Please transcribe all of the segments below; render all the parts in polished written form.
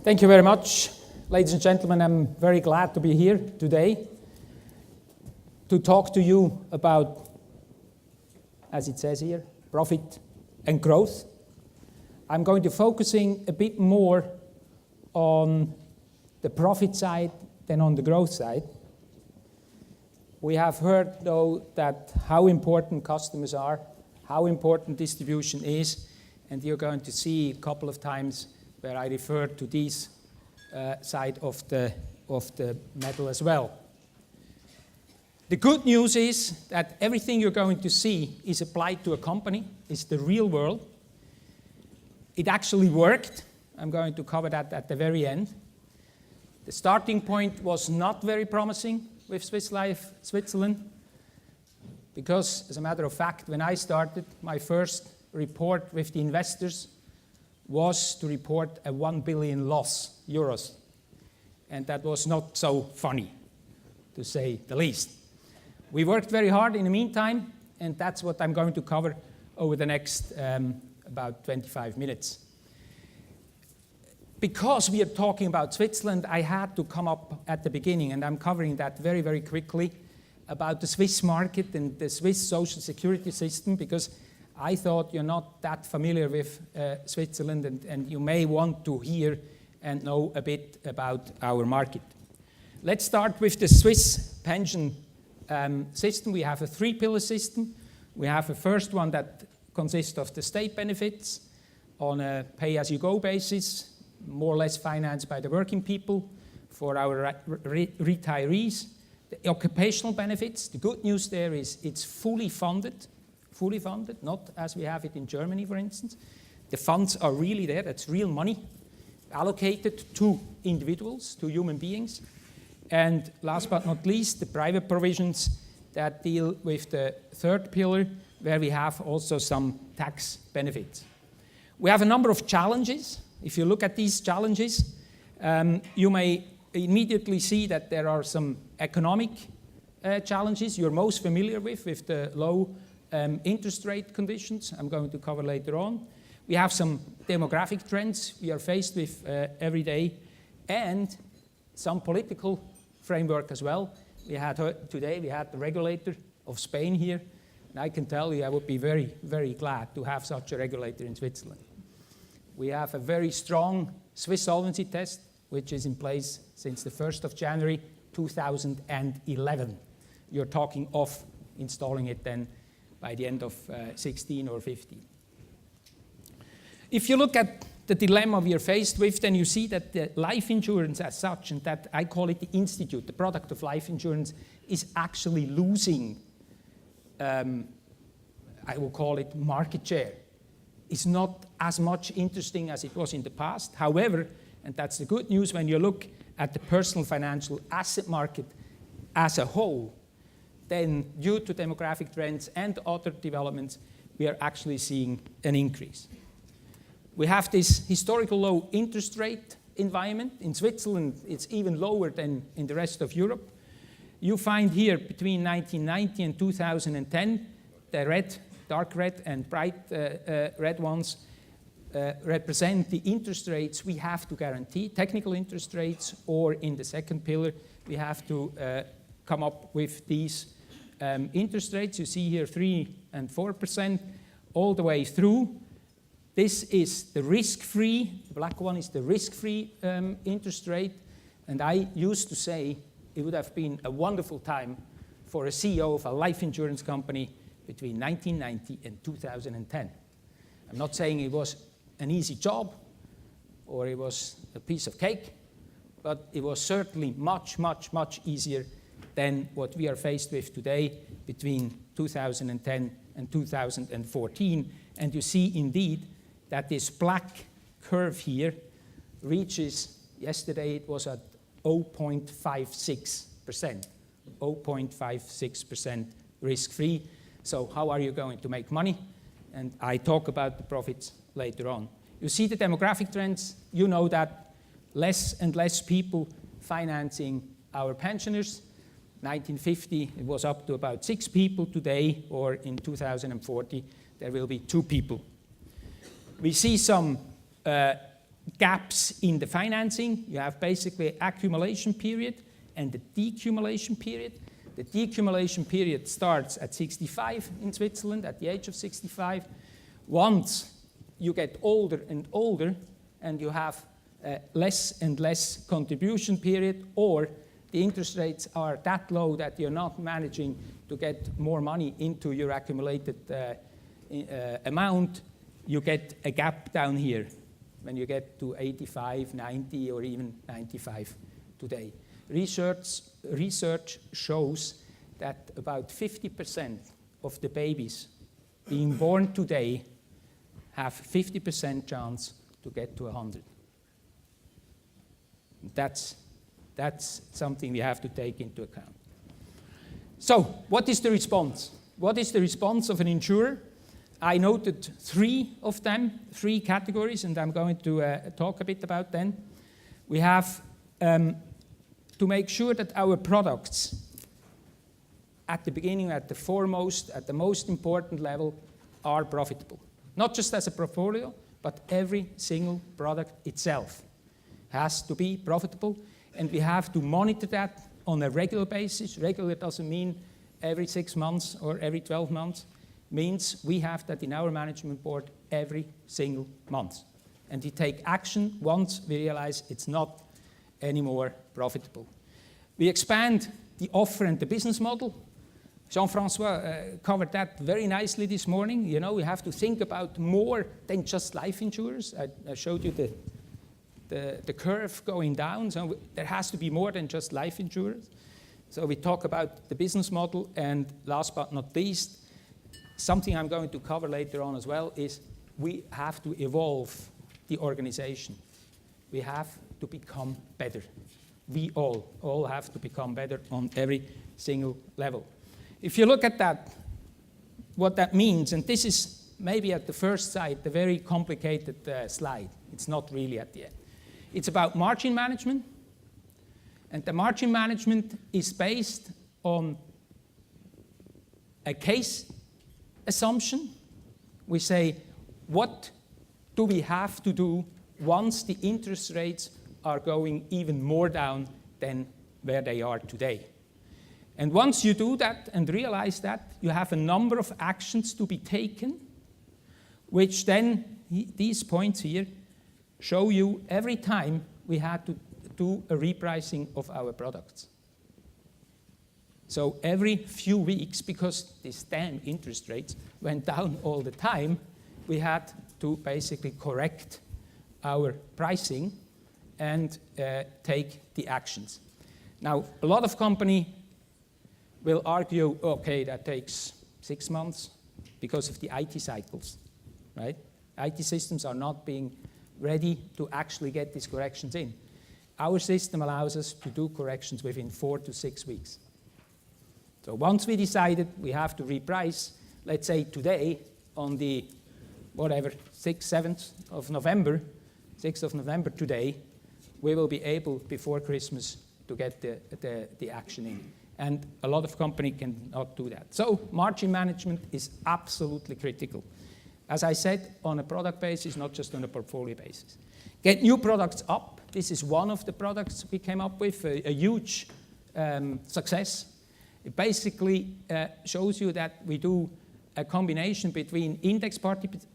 Thank you very much, ladies and gentlemen. I'm very glad to be here today to talk to you about, as it says here, profit and growth. I'm going to focusing a bit more on the profit side than on the growth side. We have heard, though, that how important customers are, how important distribution is, and you're going to see a couple of times where I refer to this side of the medal as well. The good news is that everything you're going to see is applied to a company. It's the real world. It actually worked. I'm going to cover that at the very end. The starting point was not very promising with Swiss Life Switzerland because, as a matter of fact, when I started, my first report with the investors was to report a 1 billion loss, euros. And that was not so funny, to say the least. We worked very hard in the meantime, and that's what I'm going to cover over the next about 25 minutes. Because we are talking about Switzerland, I had to come up at the beginning, and I'm covering that very, very quickly, about the Swiss market and the Swiss social security system, because I thought you're not that familiar with Switzerland, and you may want to hear and know a bit about our market. Let's start with the Swiss pension system. We have a three-pillar system. We have a first one that consists of the state benefits on a pay-as-you-go basis, more or less financed by the working people for our retirees. The occupational benefits, the good news there is it's fully funded, not as we have it in Germany, for instance. The funds are really there, that's real money, allocated to individuals, to human beings. And last but not least, the private provisions that deal with the third pillar, where we have also some tax benefits. We have a number of challenges. If you look at these challenges, you may immediately see that there are some economic challenges you're most familiar with the low interest rate conditions I'm going to cover later on. We have some demographic trends we are faced with every day, and some political framework as well. Today we had the regulator of Spain here, and I can tell you I would be very, very glad to have such a regulator in Switzerland. We have a very strong Swiss solvency test, which is in place since the 1st of January 2011. You're talking of installing it then by the end of 16 or 15. If you look at the dilemma we are faced with, then you see that the life insurance as such, and that I call it the institute, the product of life insurance, is actually losing, I will call it market share. It's not as much interesting as it was in the past. However, and that's the good news, when you look at the personal financial asset market as a whole, then due to demographic trends and other developments, we are actually seeing an increase. We have this historical low interest rate environment. In Switzerland, it's even lower than in the rest of Europe. You find here between 1990 and 2010, the red, dark red and bright red ones represent the interest rates we have to guarantee, technical interest rates, or in the second pillar, we have to come up with these interest rates. You see here 3% and 4% all the way through. This is the risk-free, the black one is the risk-free interest rate, and I used to say it would have been a wonderful time for a CEO of a life insurance company between 1990 and 2010. I'm not saying it was an easy job or it was a piece of cake, but it was certainly much, much, much easier than what we are faced with today between 2010 and 2014. And you see indeed that this black curve here reaches, yesterday it was at 0.56%, 0.56% risk-free. So how are you going to make money? And I talk about the profits later on. You see the demographic trends. You know that less and less people financing our pensioners. 1950, it was up to about 6 people today, or in 2040, there will be 2 people. We see some gaps in the financing. You have basically accumulation period and the decumulation period. The decumulation period starts at 65 in Switzerland, at the age of 65. Once you get older and older and you have less and less contribution period, or the interest rates are that low that you're not managing to get more money into your accumulated amount, you get a gap down here when you get to 85, 90, or even 95 today. Research shows that about 50% of the babies being born today have 50% chance to get to 100. That's something we have to take into account. So, what is the response? What is the response of an insurer? I noted 3 of them, 3 categories, and I'm going to talk a bit about them. We have to make sure that our products, at the beginning, at the foremost, at the most important level, are profitable. Not just as a portfolio, but every single product itself has to be profitable, and we have to monitor that on a regular basis. Regular doesn't mean every 6 months or every 12 months. Means we have that in our management board every single month. And we take action once we realize it's not anymore profitable. We expand the offer and the business model. Jean-François covered that very nicely this morning. You know, we have to think about more than just life insurers. I showed you the curve going down, so there has to be more than just life insurers. So we talk about the business model, and last but not least, something I'm going to cover later on as well is we have to evolve the organization. We have to become better. We all have to become better on every single level. If you look at that, what that means, and this is maybe at the first sight a very complicated slide. It's not really at the end. It's about margin management, and the margin management is based on a case assumption. We say, what do we have to do once the interest rates are going even more down than where they are today? And once you do that and realize that, you have a number of actions to be taken, which then, these points here, show you every time we had to do a repricing of our products. So every few weeks, because these damn interest rates went down all the time, we had to basically correct our pricing and take the actions. Now, a lot of companies will argue, okay, that takes 6 months because of the IT cycles, right? IT systems are not being ready to actually get these corrections in. Our system allows us to do corrections within 4 to 6 weeks. So once we decided we have to reprice, let's say today on the, whatever, 6th, 7th of November, 6th of November today, we will be able, before Christmas, to get the action in. And a lot of companies cannot do that. So margin management is absolutely critical. As I said, on a product basis, not just on a portfolio basis. Get new products up. This is one of the products we came up with, a huge success. It basically shows you that we do a combination between index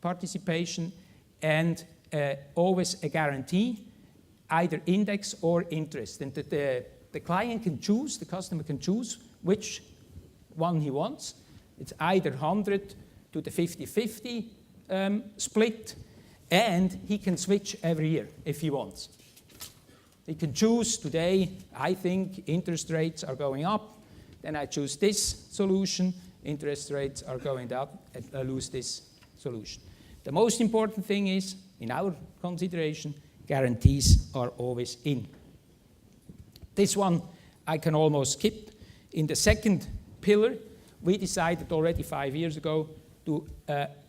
participation and always a guarantee, either index or interest. And the client can choose, the customer can choose which one he wants. It's either 100 to the 50-50 split, and he can switch every year if he wants. He can choose today, I think interest rates are going up, then I choose this solution, interest rates are going up, and I lose this solution. The most important thing is, in our consideration, guarantees are always in. This one I can almost skip. In the second pillar, we decided already 5 years ago to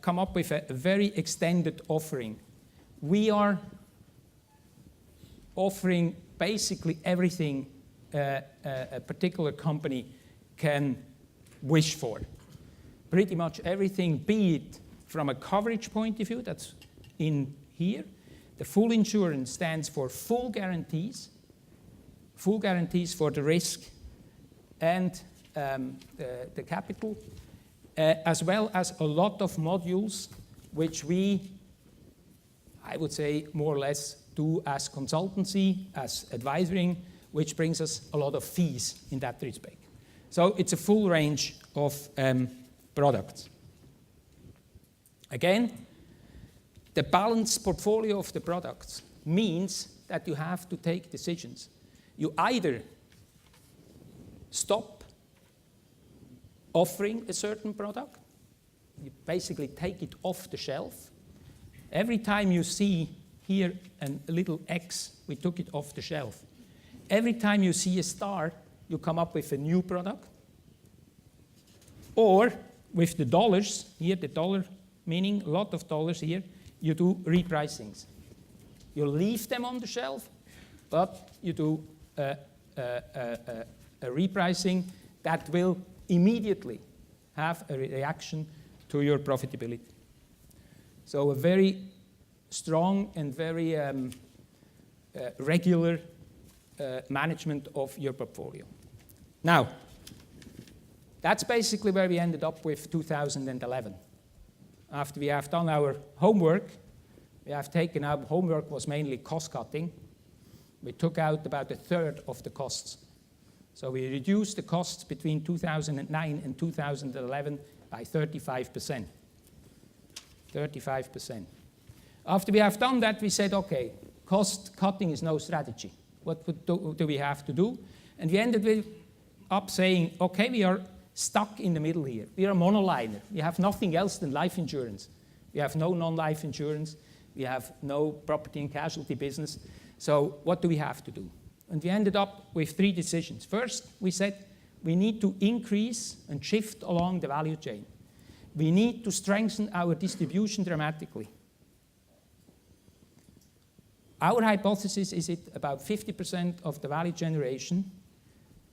come up with a very extended offering. We are offering basically everything a particular company can wish for. Pretty much everything, be it from a coverage point of view, that's in here, The full insurance stands for full guarantees for the risk and the capital, as well as a lot of modules which we, I would say, more or less do as consultancy, as advisory, which brings us a lot of fees in that respect. So it's a full range of products. Again, the balanced portfolio of the products means that you have to take decisions. You either stop offering a certain product, you basically take it off the shelf. Every time you see here a little X, we took it off the shelf. Every time you see a star, you come up with a new product. Or with the dollars, here the dollar meaning a lot of dollars here, you do repricings. You leave them on the shelf, but you do a repricing that will immediately have a reaction to your profitability. So a very strong and very regular management of your portfolio. Now, that's basically where we ended up with 2011. After we have done our homework, our homework was mainly cost cutting. We took out about 1/3 of the costs. So we reduced the costs between 2009 and 2011 by 35%. 35%. After we have done that, we said, okay, cost cutting is no strategy. What do we have to do? And we ended up saying, okay, we are stuck in the middle here. We are a monoliner. We have nothing else than life insurance. We have no non-life insurance. We have no property and casualty business. So what do we have to do? And we ended up with 3 decisions. First, we said we need to increase and shift along the value chain. We need to strengthen our distribution dramatically. Our hypothesis is that about 50% of the value generation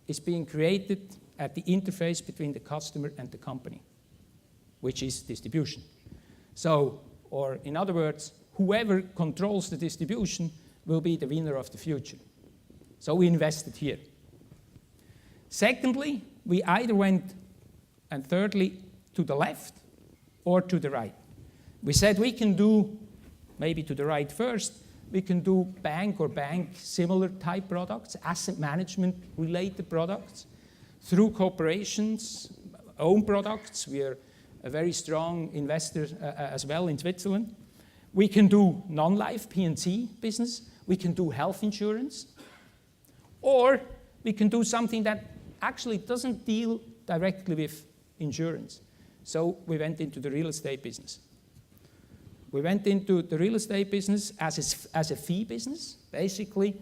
is being created at the interface between the customer and the company, which is distribution. So, or in other words, whoever controls the distribution will be the winner of the future. So we invested here. Secondly, we either went, and thirdly, to the left or to the right. We said we can do, maybe to the right first, we can do bank or bank similar type products, asset management related products, through corporations, own products. We are a very strong investor as well in Switzerland. We can do non-life P&C business. We can do health insurance. Or we can do something that actually doesn't deal directly with insurance. So we went into the real estate business. We went into the real estate business as a fee business, basically,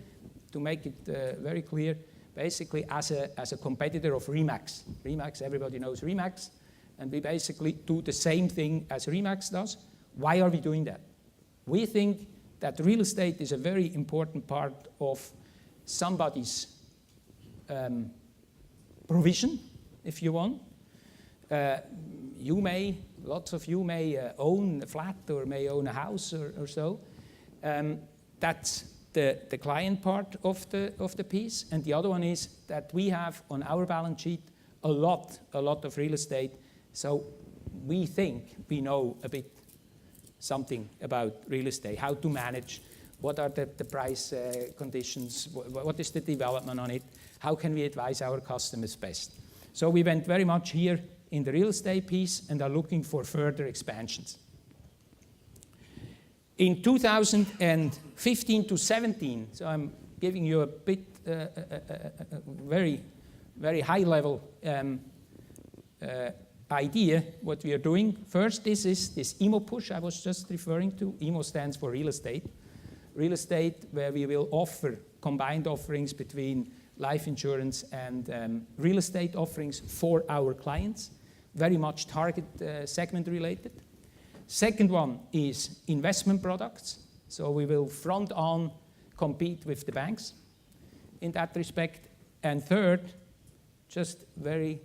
to make it very clear, basically as a competitor of Remax. Remax, everybody knows Remax, and we basically do the same thing as Remax does. Why are we doing that? We think that real estate is a very important part of somebody's provision, if you want. Lots of you may own a flat or may own a house or so. That's the client part of the piece. And the other one is that we have on our balance sheet a lot of real estate. So we think we know a bit something about real estate, how to manage, what are the price conditions, what is the development on it, how can we advise our customers best. So we went very much here in the real estate piece and are looking for further expansions. In 2015 to 17, so I'm giving you a bit, very, very high level idea what we are doing. First, this is this IMO push I was just referring to. IMO stands for real estate. Real estate where we will offer combined offerings between life insurance and real estate offerings for our clients. Very much target segment related. Second one is investment products. So we will front on compete with the banks in that respect. And third, just very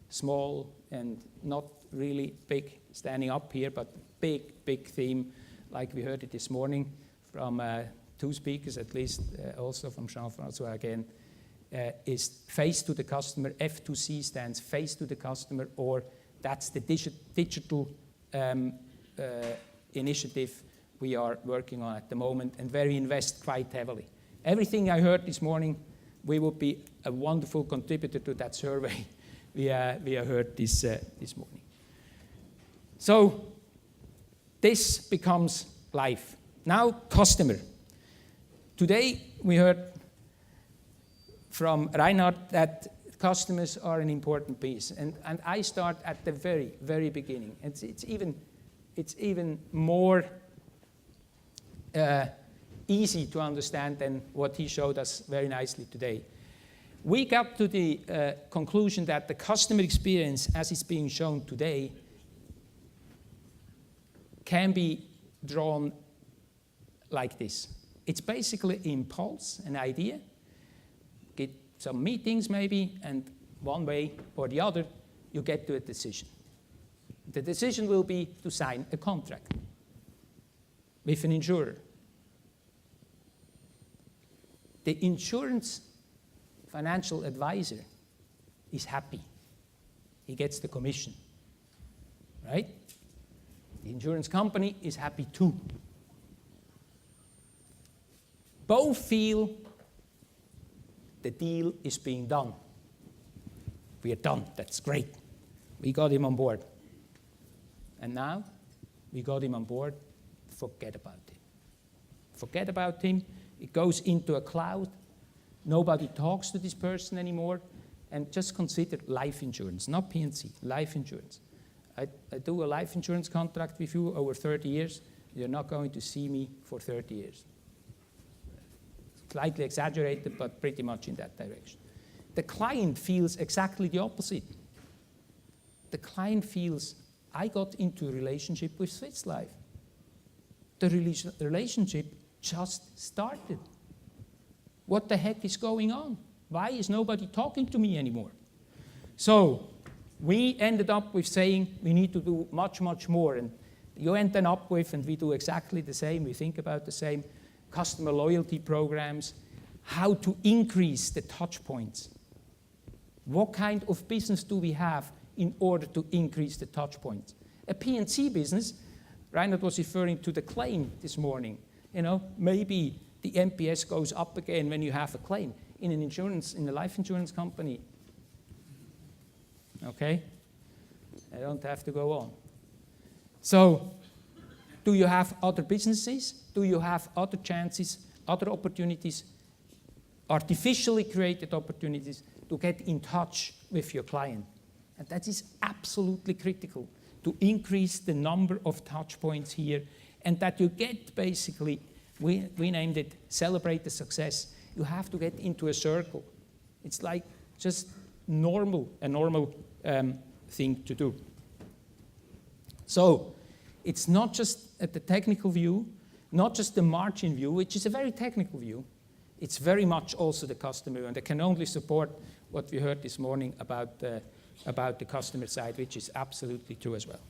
small and not really big standing up here, but big theme, like we heard it this morning, from two speakers, at least also from Jean-François again, is face to the customer. F2C stands face to the customer, or that's the digital initiative we are working on at the moment, and where we invest quite heavily. Everything I heard this morning, we would be a wonderful contributor to that survey we heard this morning. So this becomes life. Now, customer. Today, we heard from Reinhard that customers are an important piece. And I start at the very, very beginning. It's even more easy to understand than what he showed us very nicely today. We got to the conclusion that the customer experience, as it's being shown today, can be drawn like this. It's basically impulse, an idea, get some meetings maybe, and one way or the other, you get to a decision. The decision will be to sign a contract with an insurer. The insurance financial advisor is happy. He gets the commission, right? The insurance company is happy too. Both feel the deal is being done. We are done, that's great. We got him on board. And now we got him on board, forget about him. Forget about him, it goes into a cloud. Nobody talks to this person anymore. And just consider life insurance, not P&C, life insurance. I do a life insurance contract with you over 30 years. You're not going to see me for 30 years. Slightly exaggerated, but pretty much in that direction. The client feels exactly the opposite. The client feels, I got into a relationship with Swiss Life. The relationship just started. What the heck is going on? Why is nobody talking to me anymore? So we ended up with saying we need to do much, much more. And you ended up with, and we do exactly the same, we think about the same, customer loyalty programs, how to increase the touch points. What kind of business do we have in order to increase the touch points? A P&C business, Reinhard was referring to the claim this morning. You know, maybe the NPS goes up again when you have a claim. In an insurance, in a life insurance company, okay? I don't have to go on. So, do you have other businesses? Do you have other chances, other opportunities, artificially created opportunities to get in touch with your client? And that is absolutely critical, to increase the number of touch points here, and that you get basically, we named it celebrate the success. You have to get into a circle. It's like just a normal thing to do. So it's not just at the technical view, not just the margin view, which is a very technical view. It's very much also the customer, and I can only support what we heard this morning about the customer side, which is absolutely true as well.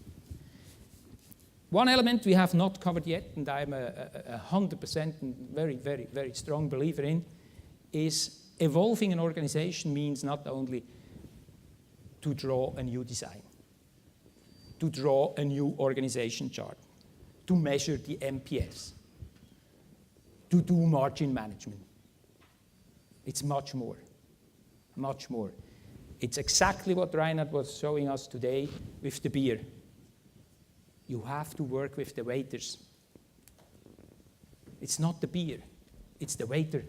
One element we have not covered yet, and I'm 100% and very, very, very strong believer in, is evolving an organization means not only to draw a new design, to draw a new organization chart, to measure the NPS, to do margin management. It's much more, much more. It's exactly what Reinhard was showing us today with the beer. You have to work with the waiters. It's not the beer, it's the waiter.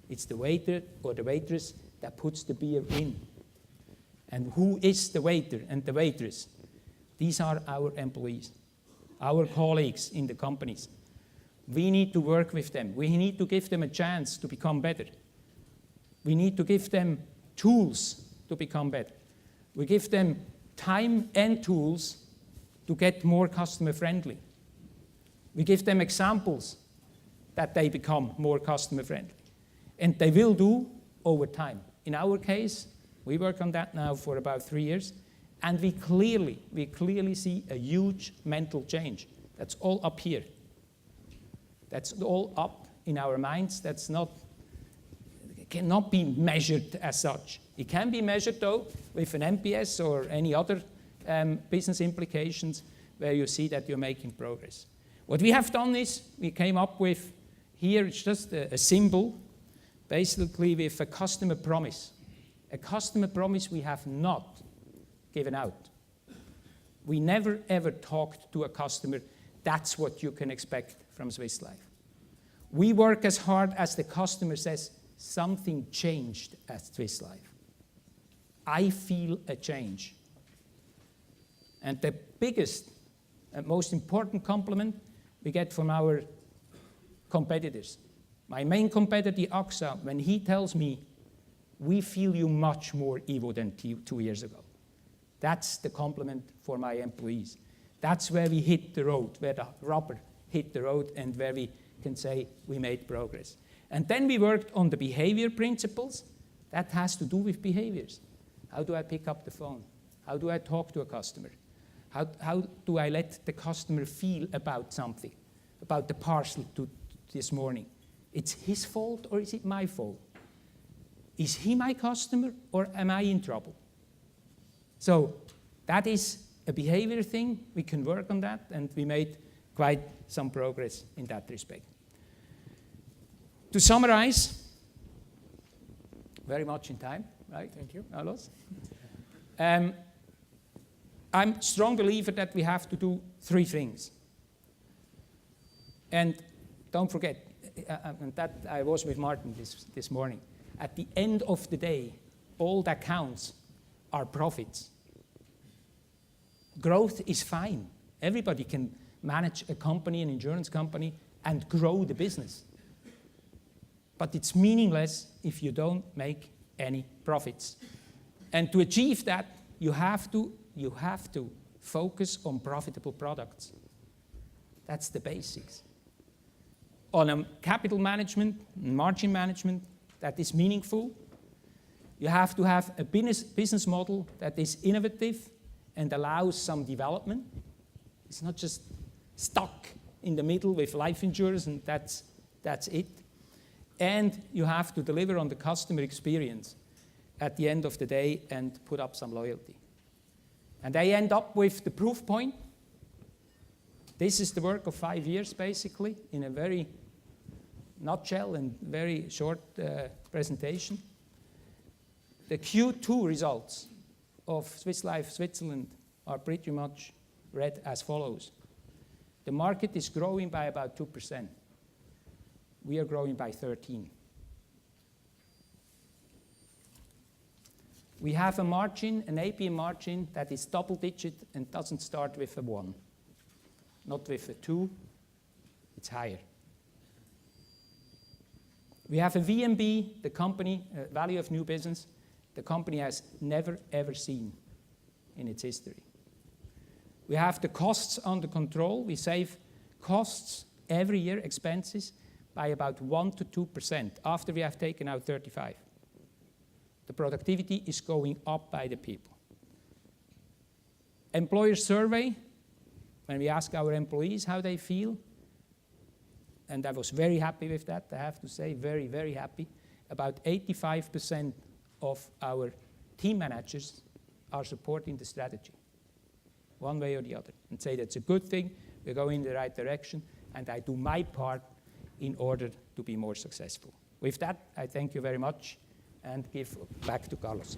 It's the waiter or the waitress that puts the beer in. And who is the waiter and the waitress? These are our employees, our colleagues in the companies. We need to work with them. We need to give them a chance to become better. We need to give them tools to become better. We give them time and tools to get more customer friendly. We give them examples that they become more customer friendly. And they will do over time. In our case, we work on that now for about 3 years, and we clearly see a huge mental change. That's all up here. That's all up in our minds. Cannot be measured as such. It can be measured, though, with an NPS or any other business implications where you see that you're making progress. What we have done is we came up with, here it's just a symbol, basically with a customer promise. A customer promise we have not given out. We never ever talked to a customer, that's what you can expect from Swiss Life. We work as hard as the customer says, something changed at Swiss Life. I feel a change. And the biggest and most important compliment we get from our competitors. My main competitor, the AXA, when he tells me, we feel you much more, Ivo, than 2 years ago. That's the compliment for my employees. That's where we hit the road, where the rubber hit the road and where we can say we made progress. And then we worked on the behavior principles. That has to do with behaviors. How do I pick up the phone? How do I talk to a customer? How do I let the customer feel about something, about the parcel this morning? It's his fault or is it my fault? Is he my customer or am I in trouble? So that is a behavior thing. We can work on that, and we made quite some progress in that respect. To summarize, very much in time, right? Thank you. Carlos? I'm a strong believer that we have to do 3 things. And don't forget, and that I was with Martin this morning, at the end of the day, all that counts are profits. Growth is fine. Everybody can manage a company, an insurance company, and grow the business. But it's meaningless if you don't make any profits. And to achieve that, you have to focus on profitable products. That's the basics. On capital management, margin management, that is meaningful. You have to have a business model that is innovative and allows some development. It's not just stuck in the middle with life insurance and that's it. And you have to deliver on the customer experience at the end of the day and put up some loyalty. And I end up with the proof point. This is the work of 5 years, basically, in a very nutshell and very short presentation. The Q2 results of Swiss Life Switzerland are pretty much read as follows. The market is growing by about 2%. We are growing by 13%. We have a margin, an APM margin, that is double digit and doesn't start with a 1. Not with a 2, it's higher. We have a VNB, the company, value of new business, the company has never ever seen in its history. We have the costs under control. We save costs every year, expenses, by about 1 to 2% after we have taken out 35. The productivity is going up by the people. Employer survey, when we ask our employees how they feel, and I was very happy with that, I have to say, very, very happy. About 85% of our team managers are supporting the strategy, one way or the other, and say that's a good thing, we're going in the right direction, and I do my part in order to be more successful. With that, I thank you very much and give back to Carlos.